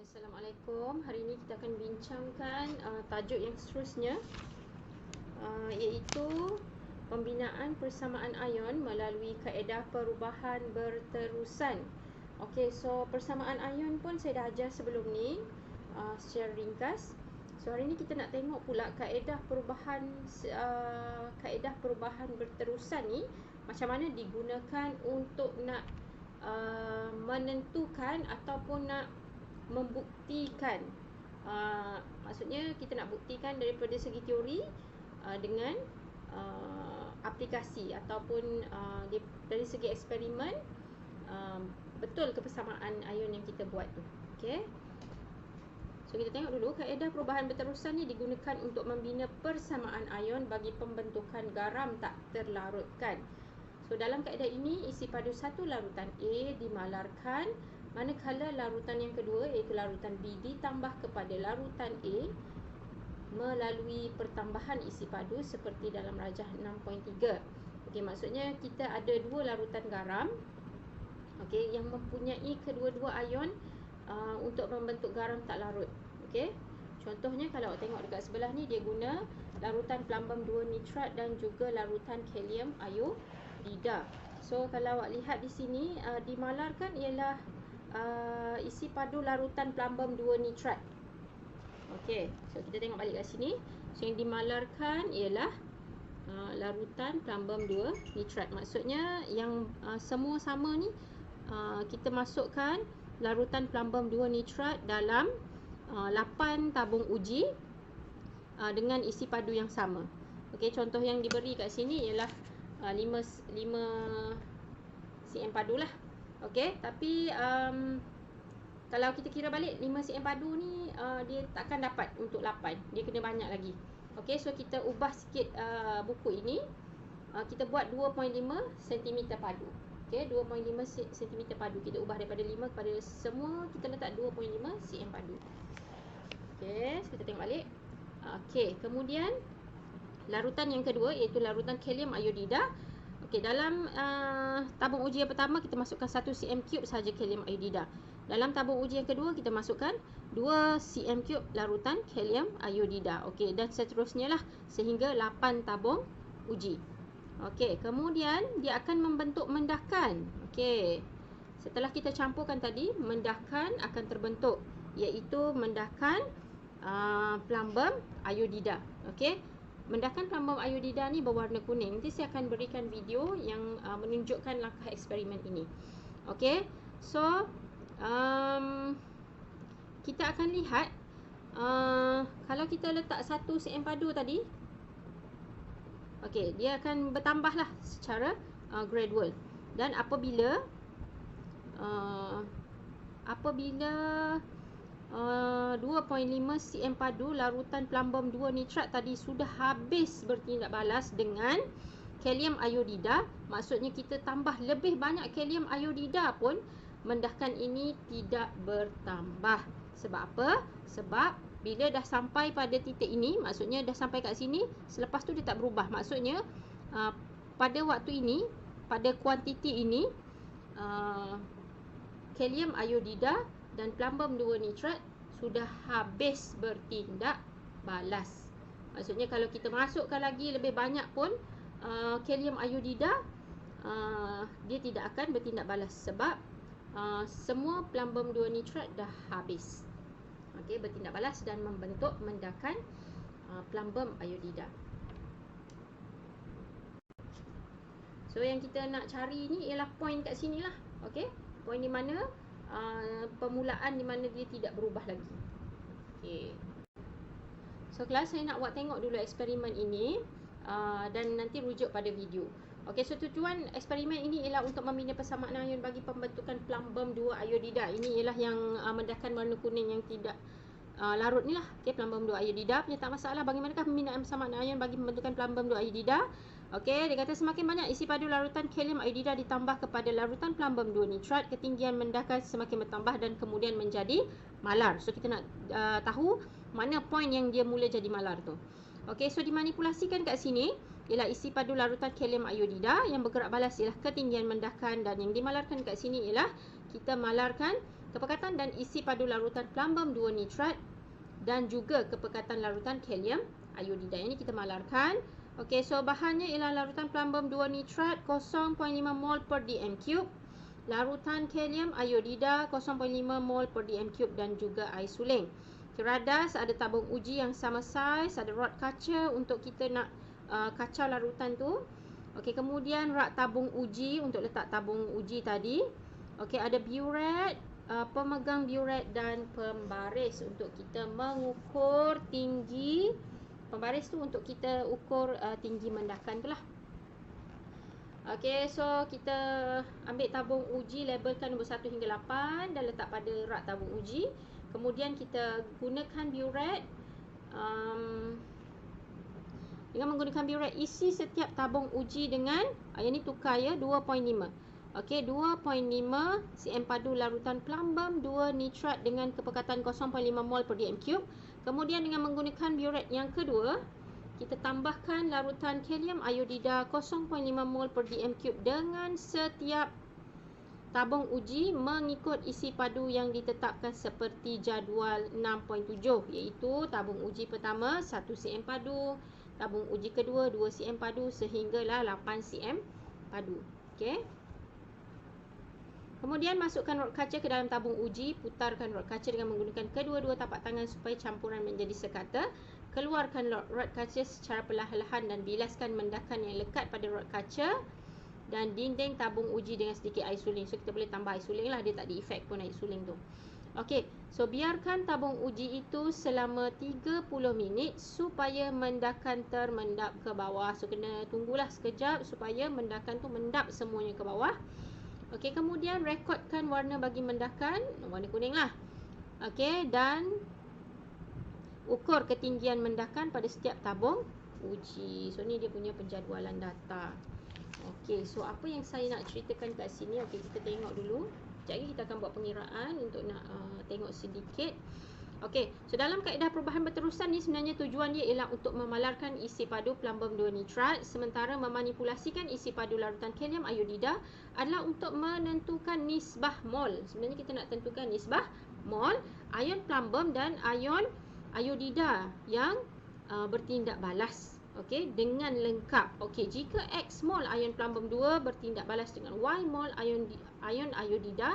Assalamualaikum. Hari ini kita akan bincangkan tajuk yang seterusnya, iaitu pembinaan persamaan ion melalui kaedah perubahan berterusan. Okey, so persamaan ion pun saya dah ajar sebelum ni secara ringkas. So hari ni kita nak tengok pula kaedah perubahan berterusan ni macam mana digunakan untuk nak menentukan ataupun nak membuktikan. Maksudnya kita nak buktikan daripada segi teori dengan aplikasi ataupun dari segi eksperimen, betul ke persamaan ion yang kita buat tu. Okey. So kita tengok dulu, kaedah perubahan berterusan ni digunakan untuk membina persamaan ion bagi pembentukan garam tak terlarutkan. So dalam kaedah ini, isi padu satu larutan A dimalarkan, manakala larutan yang kedua iaitu larutan B ditambah kepada larutan A melalui pertambahan isi padu seperti dalam rajah 6.3. Okey, maksudnya kita ada dua larutan garam, okey, yang mempunyai kedua-dua ion untuk membentuk garam tak larut. Okey. Contohnya kalau awak tengok dekat sebelah ni, dia guna larutan plumbum 2 nitrat dan juga larutan kalium iodida. So kalau awak lihat di sini, dimalarkan ialah isi padu larutan plumbum 2 nitrat. Okey, so kita tengok balik kat sini. So yang dimalarkan ialah larutan plumbum 2 nitrat. Maksudnya yang semua sama ni, kita masukkan larutan plumbum 2 nitrat dalam 8 tabung uji dengan isi padu yang sama. Okey, contoh yang diberi kat sini ialah 5 cm padu lah. Okey, tapi kalau kita kira balik 5 cm padu ni, dia takkan dapat untuk 8. Dia kena banyak lagi. Okey, so kita ubah sikit buku ini. Kita buat 2.5 cm padu. Okey, 2.5 cm padu. Kita ubah daripada 5 kepada semua, kita letak 2.5 cm padu. Okey, so kita tengok balik. Okey, kemudian larutan yang kedua iaitu larutan kalium iodida. Okey, dalam tabung uji yang pertama kita masukkan 1 cm3 sahaja kalium iodida. Dalam tabung uji yang kedua kita masukkan 2 cm3 larutan kalium iodida. Okey, dan seterusnya lah sehingga 8 tabung uji. Okey, kemudian dia akan membentuk mendakan. Okey, setelah kita campurkan tadi, mendakan akan terbentuk, iaitu mendakan plumbum iodida. Okey, mendakan plumbum iodida ni berwarna kuning. Nanti saya akan berikan video yang menunjukkan langkah eksperimen ini. Okey, so kita akan lihat kalau kita letak 1 cm padu tadi, okey, dia akan bertambahlah secara gradual. Dan apabila 2.5 cm padu larutan plumbum 2 nitrat tadi sudah habis bertindak balas dengan kalium iodida, maksudnya kita tambah lebih banyak kalium iodida pun mendakan ini tidak bertambah. Sebab apa? Sebab bila dah sampai pada titik ini, maksudnya dah sampai kat sini, selepas tu dia tak berubah. Maksudnya pada waktu ini, pada kuantiti ini, kalium iodida dan plumbum 2 nitrat sudah habis bertindak balas. Maksudnya kalau kita masukkan lagi lebih banyak pun kalium iodida, dia tidak akan bertindak balas sebab semua plumbum 2 nitrat dah habis. Okey, bertindak balas dan membentuk mendakan plumbum iodida. So yang kita nak cari ni ialah point kat sini lah. Okey, point di mana permulaan di mana dia tidak berubah lagi. Okey. So kelas, saya nak buat tengok dulu eksperimen ini dan nanti rujuk pada video. Okey, so tujuan eksperimen ini ialah untuk membina persamaan ion bagi pembentukan plumbum 2 iodida. Ini ialah yang mendakan warna kuning yang tidak larut ni lah. Okey, plumbum 2 iodida punya tak masalah. Bagaimanakah pembinaan persamaan ion bagi pembentukan plumbum 2 iodida? Okey, dia kata semakin banyak isi padu larutan kalium iodida ditambah kepada larutan plumbum 2 nitrat, ketinggian mendakan semakin bertambah dan kemudian menjadi malar. So kita nak tahu mana point yang dia mula jadi malar tu. Okey, so dimanipulasikan kat sini ialah isi padu larutan kalium iodida, yang bergerak balas ialah ketinggian mendakan, dan yang dimalarkan kat sini ialah kita malarkan kepekatan dan isi padu larutan plumbum 2 nitrat dan juga kepekatan larutan kalium iodida. Ini kita malarkan. Okey, so bahannya ialah larutan plumbum 2 nitrat 0.5 mol per dm cube, larutan kalium iodida 0.5 mol per dm cube dan juga air suling. Radas ada tabung uji yang sama saiz, ada rod kaca untuk kita nak kacau larutan tu. Okey, kemudian rak tabung uji untuk letak tabung uji tadi. Okey, ada burette, pemegang burette dan pembaris untuk kita mengukur tinggi. Pembaris tu untuk kita ukur tinggi mendakan tu lah. Okey, so kita ambil tabung uji, labelkan nombor 1 hingga 8 dan letak pada rak tabung uji. Kemudian kita gunakan burette. Dengan menggunakan burette, isi setiap tabung uji dengan, yang ni tukar ya, 2.5. Okey, 2.5 cm padu larutan plumbum 2 nitrat dengan kepekatan 0.5 mol per dm cube. Kemudian dengan menggunakan burette yang kedua, kita tambahkan larutan kalium iodida 0.5 mol per dm cube dengan setiap tabung uji mengikut isi padu yang ditetapkan seperti jadual 6.7, iaitu tabung uji pertama 1 cm padu, tabung uji kedua 2 cm padu sehinggalah 8 cm padu. Okey. Kemudian masukkan rod kaca ke dalam tabung uji, putarkan rod kaca dengan menggunakan kedua-dua tapak tangan supaya campuran menjadi sekata. Keluarkan rod kaca secara perlahan-lahan dan bilaskan mendakan yang lekat pada rod kaca dan dinding tabung uji dengan sedikit air suling. So kita boleh tambah air suling lah, dia tak ada efek pun air suling tu. Okey, so biarkan tabung uji itu selama 30 minit supaya mendakan termendap ke bawah. So kena tunggulah sekejap supaya mendakan tu mendap semuanya ke bawah. Okey, kemudian rekodkan warna bagi mendakan, warna kuning lah. Okey, dan ukur ketinggian mendakan pada setiap tabung uji. So ni dia punya penjadualan data. Okey, so apa yang saya nak ceritakan kat sini, okey kita tengok dulu. Sekejap lagi kita akan buat pengiraan untuk nak tengok sedikit. Okey, so dalam kaedah perubahan berterusan ni sebenarnya tujuan dia ialah untuk memalarkan isi padu plumbum 2 nitrat, sementara memanipulasikan isi padu larutan kalium iodida adalah untuk menentukan nisbah mol. Sebenarnya kita nak tentukan nisbah mol ion plumbum dan ion iodida yang bertindak balas. Okey, dengan lengkap. Okey, jika X mol ion plumbum 2 bertindak balas dengan Y mol ion iodida,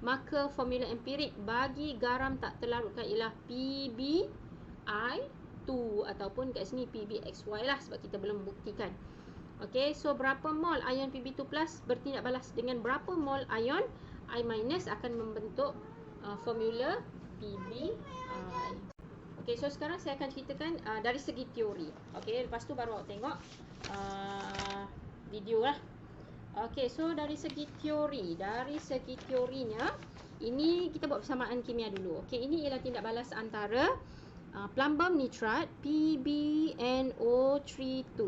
maka formula empirik bagi garam tak terlarutkan ialah PbI2 ataupun kat sini PbXY lah sebab kita belum buktikan. Okey, so berapa mol ion Pb2+ bertindak balas dengan berapa mol ion I- akan membentuk formula PbI. Okey, so sekarang saya akan ceritakan dari segi teori. Okey, lepas tu baru awak tengok video lah. Okey, so dari segi teorinya, ini kita buat persamaan kimia dulu. Okey, ini ialah tindak balas antara plumbum nitrat PbNO32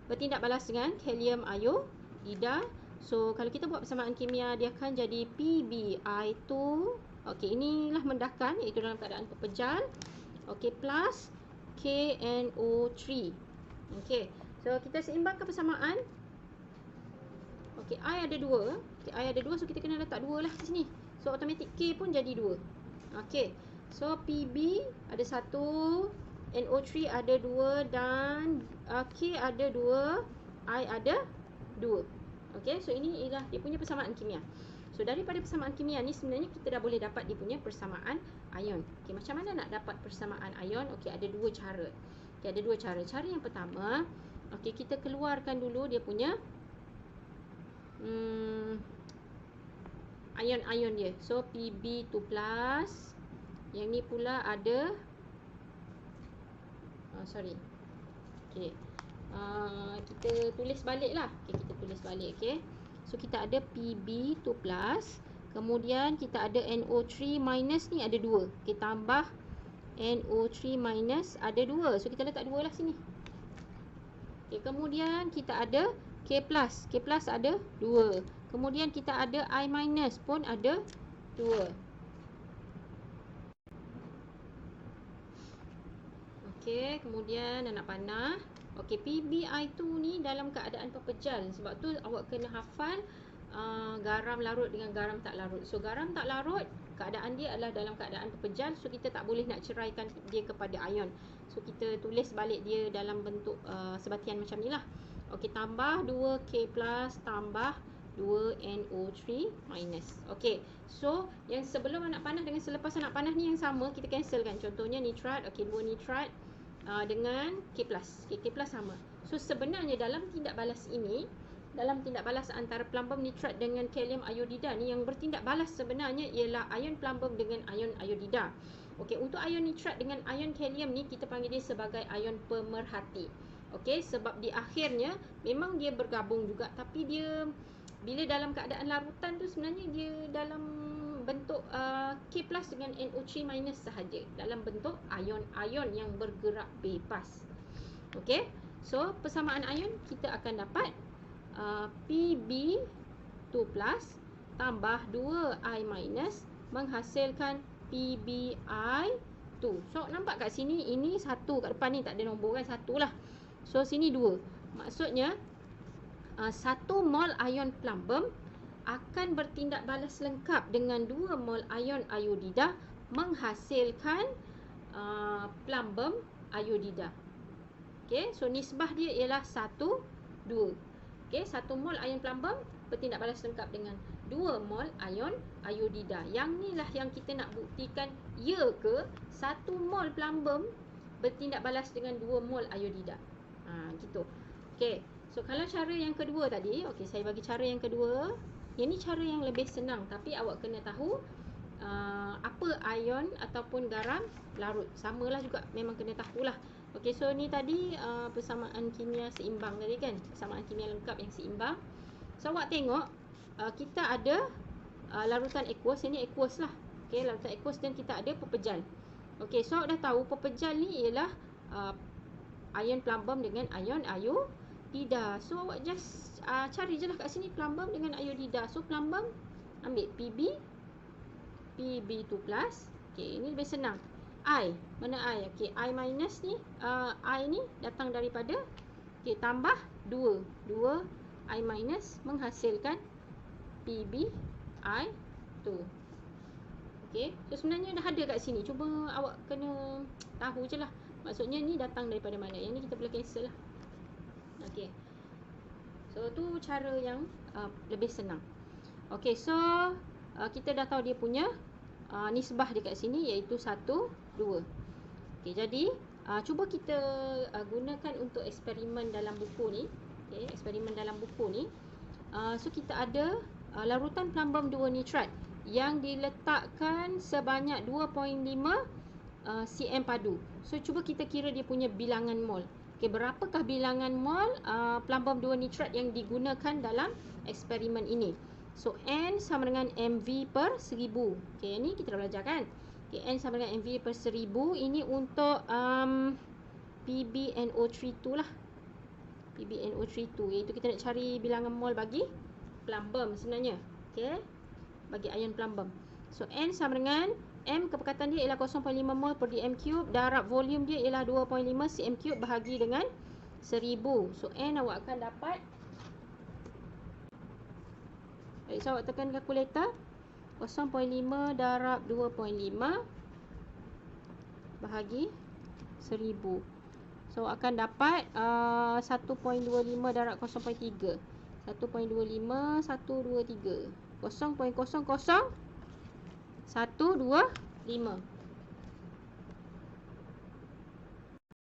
bertindak balas dengan kalium iodida. So kalau kita buat persamaan kimia, dia akan jadi PbI2. Okey, inilah mendakan iaitu dalam keadaan pepejal. Okey, plus KNO3. Okey, so kita seimbangkan persamaan. Okey, I ada 2. Okey, I ada 2, so kita kena letak 2 lah di sini. So automatic K pun jadi 2. Okey, so PB ada 1, NO3 ada 2 dan K ada 2, I ada 2. Okey, so ini ialah dia punya persamaan kimia. So daripada persamaan kimia ni sebenarnya kita dah boleh dapat dia punya persamaan ion. Okey, macam mana nak dapat persamaan ion? Okey, ada 2 cara. Okey, ada 2 cara. Cara yang pertama, okey kita keluarkan dulu dia punya ion-ion dia. So Pb2+, yang ni pula ada okey, kita tulis balik lah. Okey, kita tulis balik. Okey, so kita ada Pb2+, kemudian kita ada NO3- ni ada 2. Okey, tambah NO3- ada 2. So kita letak 2 lah sini. Okey, kemudian kita ada K+. K+ ada 2. Kemudian kita ada I- pun ada 2. Okey, kemudian anak panah. Okey, PbI2 ni dalam keadaan pepejal. Sebab tu awak kena hafal garam larut dengan garam tak larut. So garam tak larut, keadaan dia adalah dalam keadaan pepejal. So kita tak boleh nak ceraikan dia kepada ion. So kita tulis balik dia dalam bentuk sebatian macam ni lah. Okey, tambah 2K plus tambah 2NO3 minus. Okey, so yang sebelum anak panah dengan selepas anak panah ni yang sama, kita cancelkan. Contohnya nitrat, okey, 2 nitrat dengan K plus. K plus sama. So sebenarnya dalam tindak balas ini, dalam tindak balas antara plumbum nitrat dengan kalium iodida ni, yang bertindak balas sebenarnya ialah ion plumbum dengan ion iodida. Okey, untuk ion nitrat dengan ion kalium ni kita panggil dia sebagai ion pemerhati. Okey, sebab di akhirnya memang dia bergabung juga, tapi dia bila dalam keadaan larutan tu sebenarnya dia dalam bentuk K plus dengan NO3 minus sahaja, dalam bentuk ion-ion yang bergerak bebas. Okey, so persamaan ion kita akan dapat Pb2 plus tambah 2I minus menghasilkan Pbi2. So nampak kat sini ini 1, kat depan ni tak ada nombor kan, 1 lah. So sini 2. Maksudnya 1 mol ion plumbum akan bertindak balas lengkap dengan 2 mol ion iodida menghasilkan plumbum iodida. Okey, so nisbah dia ialah 1, 2. Okey, 1 mol ion plumbum bertindak balas lengkap dengan 2 mol ion iodida. Yang ni lah yang kita nak buktikan, ya ke 1 mol plumbum bertindak balas dengan 2 mol iodida. Gitu. Okey, so kalau cara yang kedua tadi, okey, saya bagi cara yang kedua. Yang ni cara yang lebih senang, tapi awak kena tahu apa ion ataupun garam larut. Samalah juga, memang kena tahulah. Okey, so ni tadi persamaan kimia seimbang tadi kan, persamaan kimia lengkap yang seimbang. So awak tengok kita ada larutan aqueous, ini aqueous lah. Okey, larutan aqueous dan kita ada pepejal. Okey, so awak dah tahu pepejal ni ialah ion plumbum dengan ion iodida. So awak just cari je lah kat sini plumbum dengan iodida. So plumbum ambil Pb2 plus. Okey, ini lebih senang. I, mana I? Okey, I minus ni, I ni datang daripada, okey, tambah 2 I minus menghasilkan Pbi2. Okey, so sebenarnya dah ada kat sini, cuma awak kena tahu je lah. Maksudnya ni datang daripada mana. Yang ni kita boleh cancel lah. Okey, so tu cara yang lebih senang. Okey, so kita dah tahu dia punya nisbah dekat sini iaitu 1, 2. Okey, jadi cuba kita gunakan untuk eksperimen dalam buku ni. Okey, eksperimen dalam buku ni. So kita ada larutan plumbum 2 nitrat yang diletakkan sebanyak 2.5 cm padu. So cuba kita kira dia punya bilangan mol. Okey, berapakah bilangan mol plumbum 2 nitrat yang digunakan dalam eksperimen ini? So N sama dengan MV per 1000. Okey, ni kita dah belajar kan. Okey, N sama dengan MV per 1000. Ini untuk PbNO3 lah. PbNO3 iaitu kita nak cari bilangan mol bagi plumbum sebenarnya. Okey, bagi ion plumbum. So N sama dengan M, kepekatan dia ialah 0.5 mol per dm cube. Darab volume dia ialah 2.5 cm cube bahagi dengan 1000. So N awak akan dapat, baik, so awak tekan kalkulator, 0.5 darab 2.5 bahagi 1000. So akan dapat 1.25 darab 0.3. 1.25 123 0.00 125.